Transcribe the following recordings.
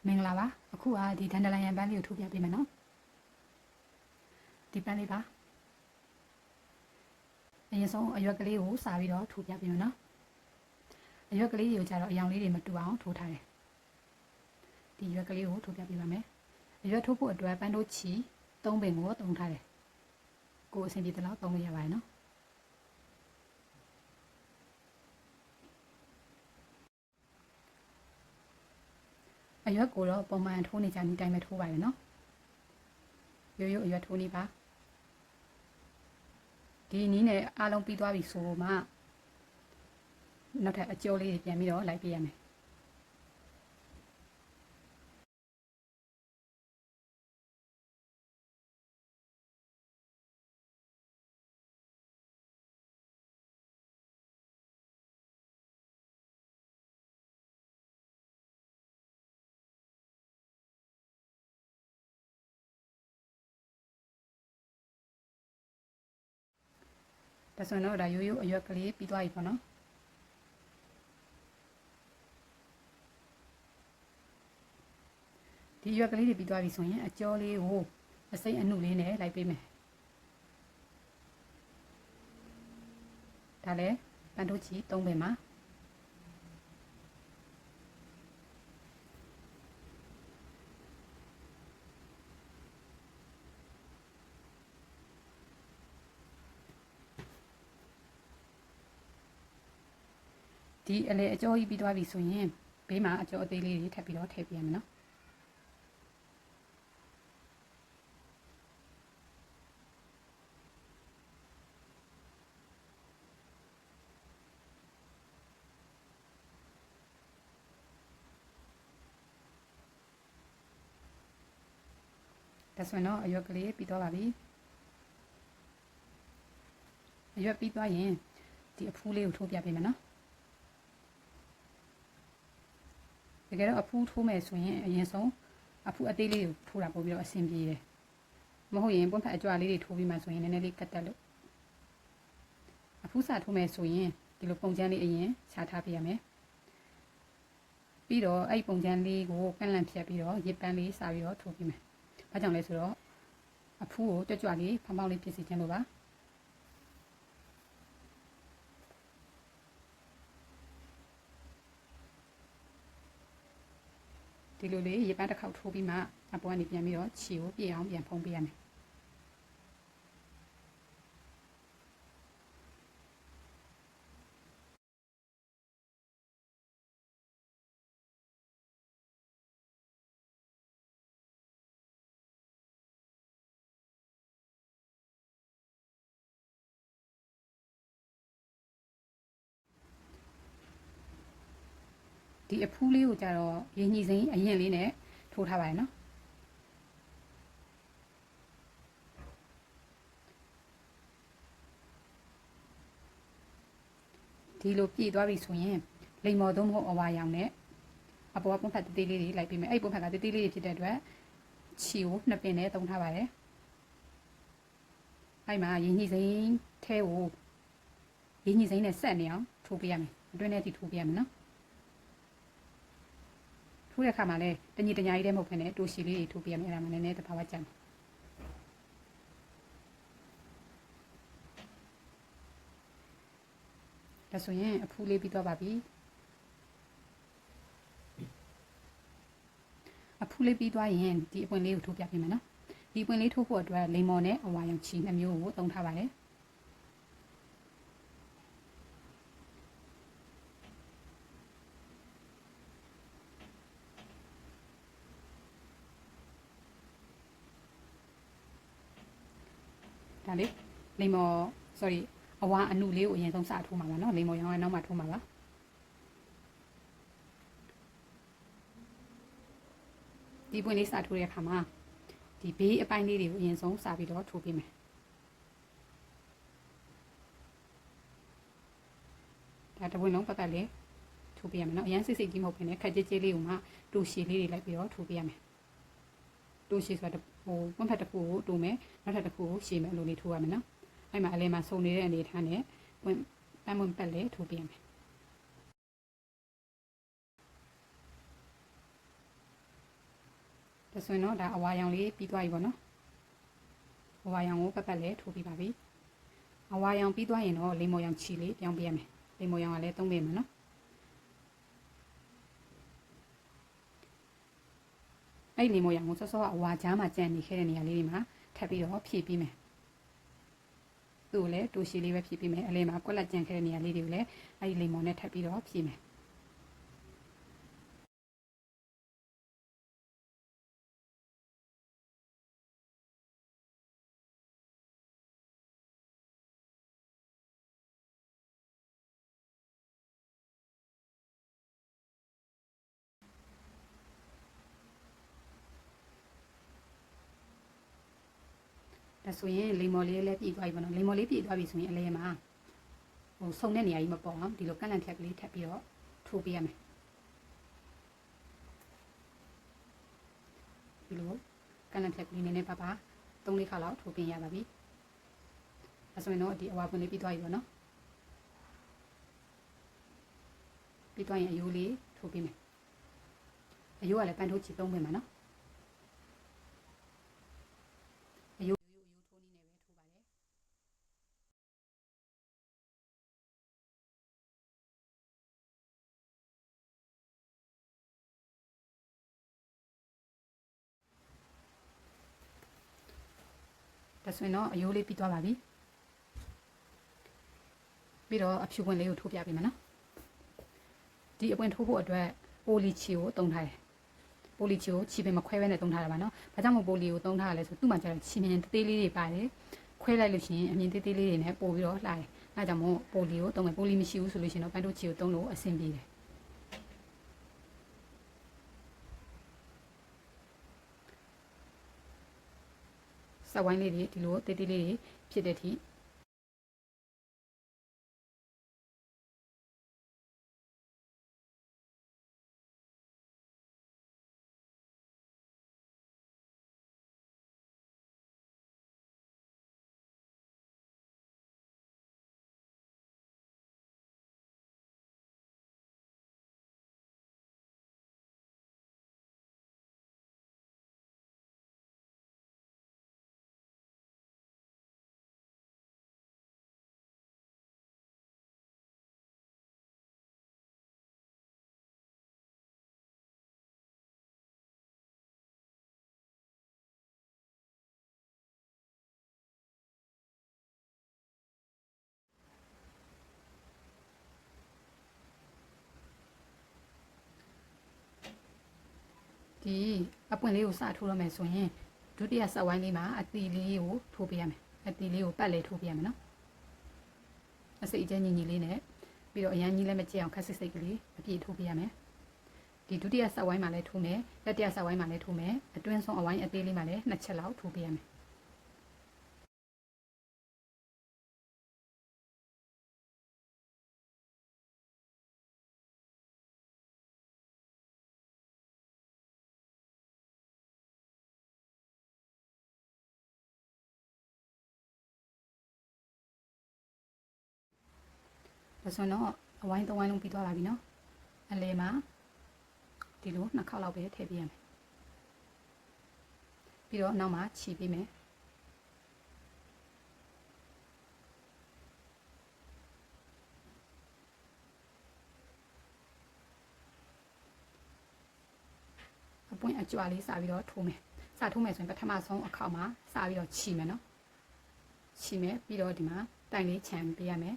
မင်္ဂလာပါအခုကဒီဒန်ဒလန်ရန်ပန်းလေးကိုထိုးပြပေးမယ်နော်ဒီပန်းလေးပါအရင်ဆုံးအရွက်ကလေးကိုစားပြီးတော့ထိုးပြပေးမယ်နော်အရွက်ကလေးတွေကိုကြတော့အရောင်လေးတွေမတူအောင်ထိုးထားတယ်ဒီရွက်ကလေးကိုထိုးပြပေးပါမယ်အရွက်ထိုးဖို့အတွက်ပန်းတို့ချီ3ပင်ကိုတုံးထားတယ်ကိုယ်အဆင်ပြေတဲ့လောက်တုံးလို့ရပါတယ်နော်အရွက်ကိုတော့ပုံမှန်ထိုးနေကြဒီတိုင်းပဲထိုးပါရနော်ရိုးရိုးအရွက်ထိုးနေပါဒီနည်းနဲ့အားလုံးပြီးသွားပြီဆိုမှနောက်ထပ်အကျိုးလေးတွေပြန်ပြီးတော့လိုက်ပြရမယ်ဒါဆိုရင်တော့ဒါရိုးရိုးအရွက်ကလေးပြီးသွားပြီပေါ့နော်ဒီရွက်ကလေးတွေပြီးသွားပြီဆိုရင်အကျော်လေးကိုအစိမ့်အနုလေးနဲ့လိုက်ပေးမယ်ဒါလည်းပန်းတို့ချီ3ပင်မှာဒီအလေအကျော်ကြီးပြီးသွားပြီဆိုရင်ဘေးမှာအကျော်အသေးလေးတွေထပ်ပြီးတော့ထည့်ပြရမယ်နော်ဒါဆိုရင်တော့အရွက်ကလေးပြီးသွားပါပြီအရွက်ပြီးသွားရင်ဒီအဖူးလေးကိုထိုးပြပေးမယ်နော်တကယ်တော့အဖူးထိုးမယ်ဆိုရင်အရင်ဆုံးအဖူးအသေးလေးကိုထိုးတာပို့ပြီးတော့အဆင်ပြေတယ်မဟုတ်ရင်ပွင့်ဖက်အကြွလေးတွေထိုးပြီးမှဆိုရင်နည်းနည်းလေးကတ်တက်လို့အဖူးစာထိုးမယ်ဆိုရင်ဒီလိုပုံချမ်းလေးအရင်ခြားထားပေးရမယ်ပြီးတော့အဲ့ပုံချမ်းလေးကိုကန့်လန့်ဖြတ်ပြီးတော့ရစ်ပန်းလေးစာပြီးတော့ထိုးပေးမယ်ဘာကြောင့်လဲဆိုတော့အဖူးကိုကြွကြွလေးဖောင်းဖောင်းလေးဖြစ်စေချင်လို့ပါဒီလိုလေးရေပန်းတစ်ခေါက်ထိုးပြီးမှအပေါ်ကနေပြန်ပြီးတော့ခြေကိုပြည့်အောင်ပြန်ဖုံးပေးရမယ်ဒီအဖူးလေးကိုကြတော့ရင်းညှိစိမ်းအရင်လေးနဲ့ထိုးထားပါရနော်ဒီလိုပြည့်သွားပြီဆိုရင်လိမ္မော်သုံးဖို့အဝါရောင်နဲ့အပေါ်ကပွန့်ဖက်တေးလေးတွေလိုက်ပေးမယ်အဲ့ပွန့်ဖက်ကတေးလေးတွေဖြစ်တဲ့အတွက်ခြေကို2ပင်နဲ့တုံးထားပါတယ်အဲ့မှာရင်းညှိစိမ်းထဲကိုရင်းညှိစိမ်းနဲ့ဆက်နေအောင်ထိုးပေးရမယ်အတွင်းထဲထိထိုးပေးရမယ်နော်ထိုးတဲ့အခါမှာလည်းတညီတညာကြီးတည်းမဟုတ်ဘဲနဲ့တိုးရှည်လေးတွေထိုးပေးရမယ်အဲ့ဒါမှနည်းနည်းတဘာဝကျန်ဒါဆိုရင်အဖူးလေးပြီးတော့ပါပြီအဖူးလေးပြီးသွားရင်ဒီအပွင့်လေးကိုထိုးပြပေးမယ်နော်ဒီအပွင့်လေးထိုးဖို့အတွက်လိမ္မော်နဲ့အဝါရောင်ချီ2မျိုးကိုသုံးထားပါတယ်ဒါလေးလိမ္မော် sorry အဝါအနုလေးကိုအရင်ဆုံးစထိုးမှာပါနော်လိမ္မော်ရောင်ကနောက်မှထိုးမှာပါဒီပွင့်လေးစထိုးတဲ့အခါမှာဒီဘေးအပိုင်းလေးတွေကိုအရင်ဆုံးစပြီးတော့ထိုးပေးမယ်ဒါတပွင့်လုံးပတ်သက်လေးထိုးပေးရမယ်နော်အရင်စိတ်ကြီးမဟုတ်ဘဲနဲ့ခက်ကြဲကြဲလေးကိုမှတိုးရှည်လေးတွေလိုက်ပြီးတော့ထိုးပေးရမယ်တိုးရှည်ဆိုတာဟိုပွင့်ဖက်တစ်ခုကိုတိုးမယ်နောက်ထပ်တစ်ခုကိုရှည်မယ်လို့လေးထိုးရမယ်နော်အဲ့မှာအလဲမှာစုံနေတဲ့အနေထားနဲ့ပွင့်ပန်းပွင့်ပတ်လေးထိုးပေးရမယ် ဒါဆိုရင်တော့ဒါအဝါရောင်လေးပြီးသွားပြီပေါ့နော်အဝါရောင်ကိုပတ်လေးထိုးပြီးပါပြီအဝါရောင်ပြီးသွားရင်တော့လိမ္မော်ရောင်ချီလေးပြောင်းပေးရမယ်လိမ္မော်ရောင်ကလည်းသုံးပေးမယ်နော်အဲ့လိမ္မော်ရောင်ကိုစောစောအဝါကြားမှာကြံနေခဲ့တဲ့နေရာလေးတွေမှာထပ်ပြီးတော့ဖြည့်ပေးမယ်သူ့ကိုလည်းတိုးရှည်လေးပဲဖြည့်ပေးမယ်အလယ်မှာကွက်လက်ကြံခဲ့တဲ့နေရာလေးတွေကိုလည်းအဲ့ဒီလိမ္မော်နဲ့ထပ်ပြီးတော့ဖြည့်မယ်ဒါဆိုရင်လိမ္မော်လေးလည်းပြည့်သွားပြီပေါ့နော်လိမ္မော်လေးပြည့်သွားပြီဆိုရင်အလဲမှာဟိုဆုံတဲ့နေရာကြီးမပေါ်အောင်ဒီလိုကန့်လန့်ထက်ကလေးထပ်ပြီးတော့ထိုးပေးရမယ်ဒီလိုကန့်လန့်ထက်ကလေးနည်းနည်းပါပါ3-4ခါလောက်ထိုးပေးရပါပြီဒါဆိုရင်တော့ဒီအဝါပွင့်လေးပြည့်သွားပြီပေါ့နော်ပြည့်သွားရင်အယိုးလေးထိုးပေးမယ်အယိုးကလည်းပန်းထိုးချီသုံးပေးမှာနော်ဒါဆိုရင်တော့အယိုးလေးပြီးသွားပါပြီပြီးတော့အဖြူပွင့်လေးကိုထိုးပြပေးမယ်နော်ဒီအပွင့်ထိုးဖို့အတွက်ပိုလီချီကိုတုံးထားတယ်ပိုလီချီကိုချီပင်မခွဲဘဲနဲ့တုံးထားတာပါနော်ဘာကြောင့်မို့ပိုလီကိုတုံးထားရလဲဆိုသူ့မှာကျတော့ချီမြင်သေးသေးလေးတွေပါတယ်ခွဲလိုက်လို့ရှိရင်အမြင်သေးသေးလေးတွေနဲ့ပို့ပြီးတော့လှတယ်အဲဒါကြောင့်မို့ပိုလီကိုတုံးမယ်ပိုလီမရှိဘူးဆိုလို့ရှိရင်တော့ပန်းတို့ချီကိုတုံးလို့အဆင်ပြေတယ်စက်ဝိုင်းလေးတွေဒီလိုတေးသေးလေးတွေဖြစ်တဲ့အထိဒီအပွင့်လေးကိုစထိုးရမယ်ဆိုရင်ဒုတိယဆက်ဝိုင်းလေးမှာအသီလေးကိုထိုးပေးရမယ်အသီလေးကိုပတ်လေးထိုးပေးရမယ်နော်အစိတ်အကျဉ်းညီညီလေးနဲ့ပြီးတော့အရန်ကြီးလည်းမကြည့်အောင်ခက်စစ်စိတ်ကလေးအပြည့်ထိုးပေးရမယ်ဒီဒုတိယဆက်ဝိုင်းမှာလည်းထိုးမယ်တတိယဆက်ဝိုင်းမှာလည်းထိုးမယ်အတွင်းဆုံးအဝိုင်းအသေးလေးမှာလည်း2ချက်လောက်ထိုးပေးရမယ်ဒါဆိုတော့အဝိုင်း3ဝိုင်းလုံးပြီးသွားပါပြီနော်အလဲမှာဒီလို2ခေါက်လောက်ပဲထည့်ပေးရမယ်ပြီးတော့နောက်မှာခြီပေးမယ်အပွင့်အကြွလေးစပြီးတော့ထိုးမယ်စထိုးမယ်ဆိုရင်ပထမဆုံးအခေါက်မှာစပြီးတော့ခြီမယ်နော်ခြီမယ်ပြီးတော့ဒီမှာတိုင်လေးခြံပေးရမယ်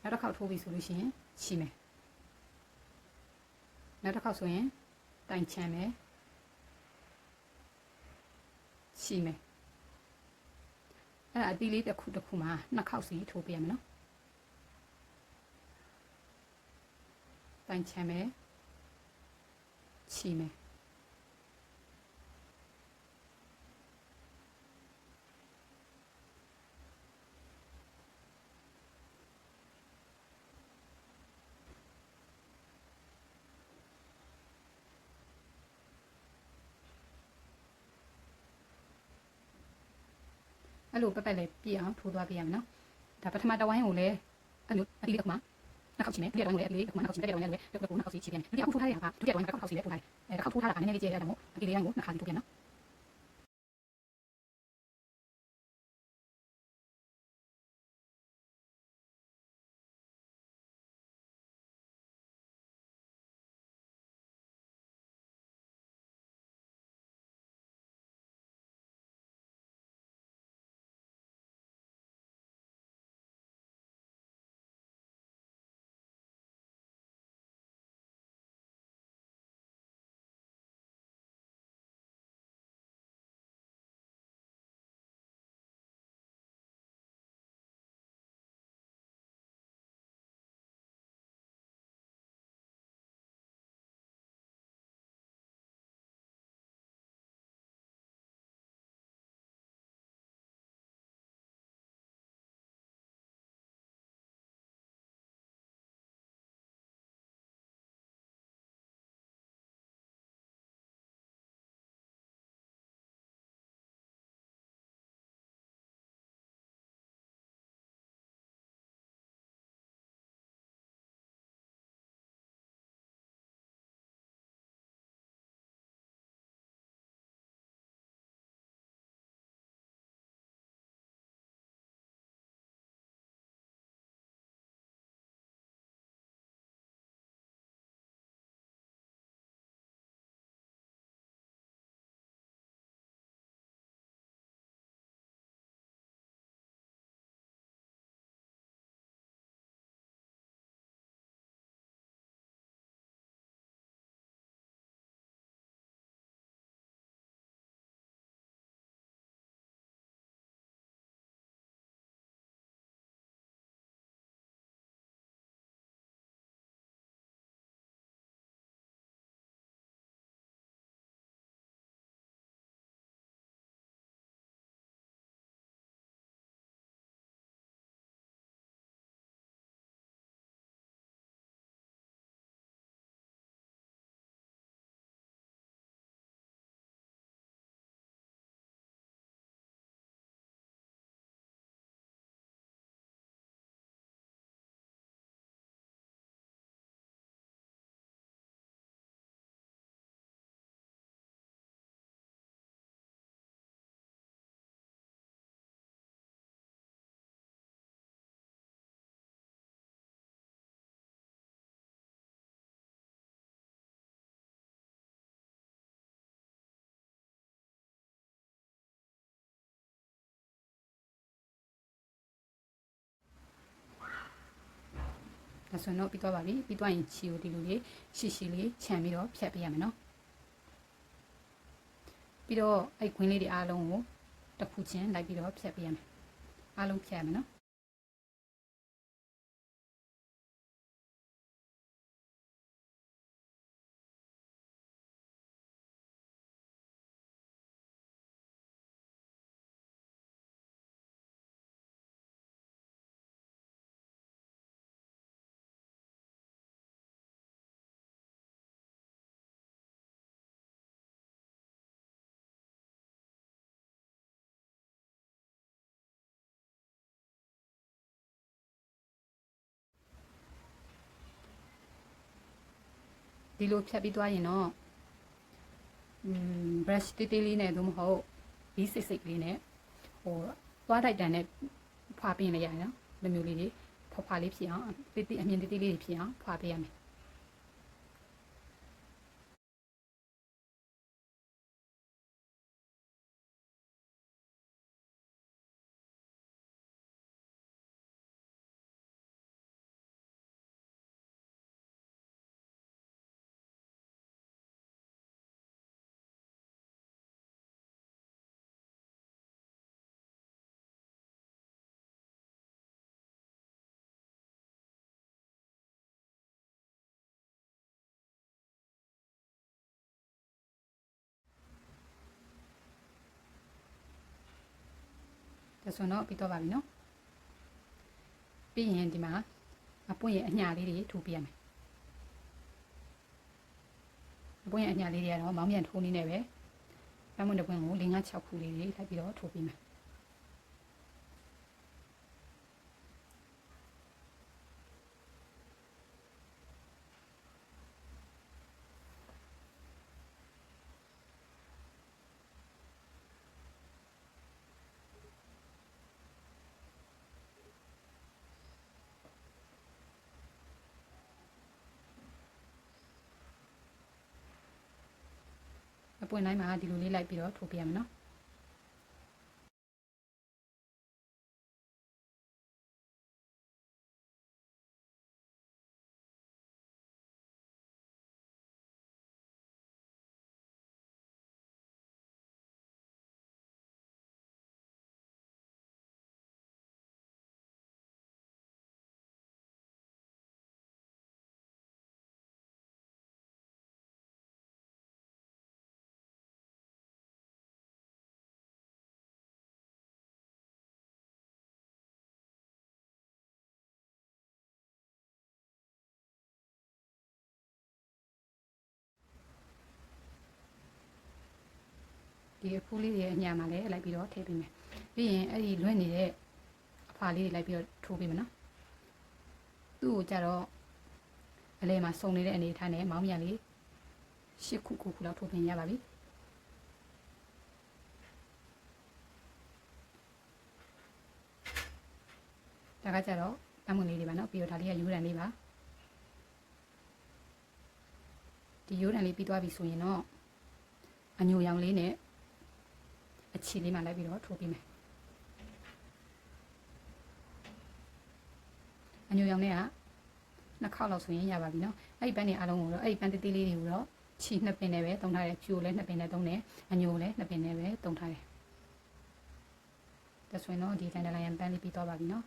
နောက်တစ်ခေါက်ထိုးပြီဆိုလို့ရှိရင်ခြီမယ်နောက်တစ်ခေါက်ဆိုရင်တိုင်ချမ်းမယ်ခြီမယ်အဲ့ဒါအသီးလေးတစ်ခုမှာ2ခေါက်စီထိုးပေးရမယ်နော်တိုင်ချမ်းမယ်ခြီမယ်အဲ့လိုပက်ပက်လေးပြည့်အောင်ထိုးသွားပြရမယ်နော်ဒါပထမတစ်ဝိုင်းကိုလည်းအဲ့လိုအတိလေးကမှနှစ်ခေါက်ချီမယ်ဒုတိယတစ်ဝိုင်းကိုလည်းအလေးကမှနှစ်ခေါက်ချီမယ်တတိယတစ်ဝိုင်းလည်းတစ်ခုနှစ်ခေါက်စီချီပြန်ဒုတိယအခုထိုးထားတဲ့ဟာကဒုတိယတစ်ဝိုင်းကတစ်ခေါက်စီလည်းထိုးထားတယ်တစ်ခေါက်ထိုး ထိုးထားတာကနည်းနည်းလေးကျဲရတာမို့အကလေးတိုင်းကိုနှစ်ခါစီထိုးပြန်နော်ဒါဆိုတော့ပြီးသွားပါပြီပြီးသွားရင်ချီကိုဒီလိုလေးရှည်လေးခြံပြီးတော့ဖြတ်ပေးရမယ်နော်ပြီးတော့အဲ့ခွင်းလေးတွေအားလုံးကိုတစ်ခုချင်းလိုက်ပြီးတော့ဖြတ်ပေးရမယ်အားလုံးဖြတ်ရမယ်နော်ဒီလိုဖြတ်ပြီးသွားရင်တော့brush တေးသေးလေးနဲ့သို့မဟုတ်ဘီးစိတ်လေးနဲ့ဟိုသွားတိုက်တန်နဲ့ဖွာပေးနေရတယ်နော်ဒီမျိုးလေးတွေဖွာလေးဖြစ်အောင်တေးအမြင်တေးလေးတွေဖြစ်အောင်ဖွာပေးရမယ်ဒါဆိုတော့ပြီးတော့ပါပြီနော်ပြီးရင်ဒီမှာအပွင့်ရဲ့အညာလေးတွေထိုးပြရမယ်အပွင့်ရဲ့အညာလေးတွေကတော့မောင်းပြန်ထိုးနေနေပဲပန်းမွန်တစ်ပွင့်ကို5 6ခုလေးတွေလိုက်ပြီးတော့ထိုးပြမယ် ပွင့်တိုင်းမှာဒီလိုလေးလိုက်ပြီးတော့ထိုးပြရမယ်နော်ဒီအဖိုးလေးတွေအညာမှာလည်းလိုက်ပြီးတော့ထည့်ပေးမယ်ပြီးရင်အဲ့ဒီလွင့်နေတဲ့အဖာလေးတွေလိုက်ပြီးတော့ထိုးပေးမယ်နော်သူ့ကိုကြတော့အလဲမှာစုံနေတဲ့အနေထားနဲ့မောင်းမြန်လေး10 ခုလောက်ထိုးပြင်ရပါပြီဒါကကြတော့တမွန်လေးတွေပါနော်ပြီးတော့ဒါလေးကရိုးတန်လေးပါဒီရိုးတန်လေးပြီးသွားပြီဆိုရင်တော့အညိုရောင်လေးနဲ့အခြေလေးမှလိုက်ပြီးတော့ထိုးပေးမယ်အညိုရောင်လေးက2 ခေါက်လောက်ဆိုရင်ရပါပြီနော်အဲ့ဒီပန်းတွေအားလုံးကိုတော့အဲ့ဒီပန်းတေးသေးလေးတွေကိုတော့ခြေ2 ပင်နဲ့ပဲသုံးထားတယ်ဖြူကိုလည်း2 ပင်နဲ့သုံးတယ်အညိုကိုလည်း2 ပင်နဲ့ပဲသုံးထားတယ်ဒါဆိုရင်တော့ဒီတန်တလန်ရန်ပန်းလေးပြီးသွားပါပြီနော်